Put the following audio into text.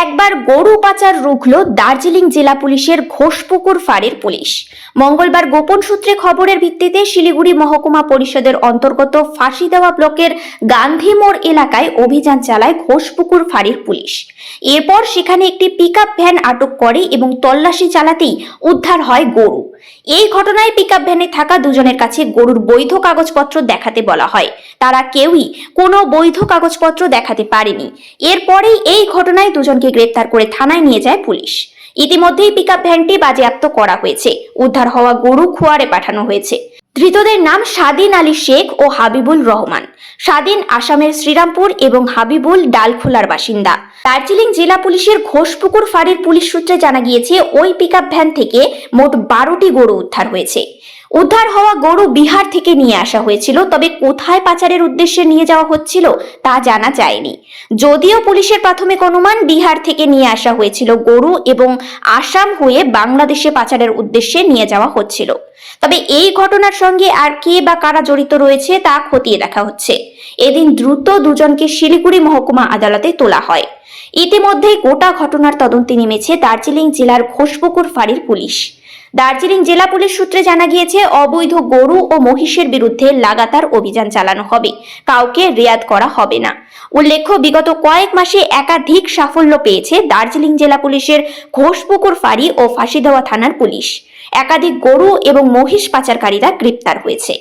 একবার গরু পাচার রুখল দার্জিলিং জেলা পুলিশের ঘোষপুকুর ফাঁড়ির পুলিশ। মঙ্গলবার গোপন সূত্রে খবরের ভিত্তিতে শিলিগুড়ি মহকুমা পরিষদের অন্তর্গত ফাঁসিদেওয়া ব্লকের গান্ধী মোড় এলাকায় অভিযান চালায় ঘোষপুকুর ফাঁড়ির পুলিশ। এরপর সেখানে একটি পিকআপ ভ্যান আটক করে এবং তল্লাশি চালাতেই উদ্ধার হয় গরু। এই ঘটনায় পিকআপ ভ্যানে থাকা দুজনের কাছে গরুর বৈধ কাগজপত্র দেখাতে বলা হয়। তারা কেউই কোনো বৈধ কাগজপত্র দেখাতে পারেনি। এরপরেই এই ঘটনায় দুজনকে গ্রেপ্তার করে থানায় নিয়ে যায় পুলিশ। ইতিমধ্যেই পিকআপ ভ্যানটি বাজেয়াপ্ত করা হয়েছে। উদ্ধার হওয়া গরু খোয়ারে পাঠানো হয়েছে। ধৃতদের নাম স্বাধীন আলী শেখ ও হাবিবুল রহমান। স্বাধীন আসামের শ্রীরামপুর এবং হাবিবুল ডালখোলার বাসিন্দা। দার্জিলিং জেলা পুলিশের ঘোষপুকুর ফাঁড়ির পুলিশ সূত্রে জানা গিয়েছে, ওই পিকআপ ভ্যান থেকে মোট 12টি গরু উদ্ধার হয়েছে। উদ্ধার হওয়া গরু বিহার থেকে নিয়ে আসা হয়েছিল, তবে কোথায় পাচারের উদ্দেশ্যে নিয়ে যাওয়া হচ্ছিল তা জানা যায়নি। যদিও পুলিশের প্রাথমিক অনুমান বিহার থেকে নিয়ে আসা হয়েছিল গরু এবং আসাম হয়ে বাংলাদেশে পাচারের উদ্দেশ্যে নিয়ে যাওয়া হচ্ছিল। তবে এই ঘটনার সঙ্গে আর কে বা কারা জড়িত রয়েছে তা খতিয়ে দেখা হচ্ছে। এদিন দ্রুত দুজনকে শিলিগুড়ি মহকুমা আদালতে তোলা হয়। ইতিমধ্যেই গোটা ঘটনার তদন্তে নেমেছে দার্জিলিং জেলার ঘোষপুকুর ফাঁড়ির পুলিশ। দার্জিলিং জেলা পুলিশ সূত্রে জানা গিয়েছে, অবৈধ গরু ও মহিষের বিরুদ্ধে লাগাতার অভিযান চালানো হবে, কাউকে রেয়াত করা হবে না। উল্লেখ্য, বিগত কয়েক মাসে একাধিক সাফল্য পেয়েছে দার্জিলিং জেলা পুলিশের ঘোষপুকুর ফাঁড়ি ও ফাঁসিদেওয়া থানার পুলিশ। একাধিক গরু এবং মহিষ পাচারকারীরা গ্রেপ্তার হয়েছে।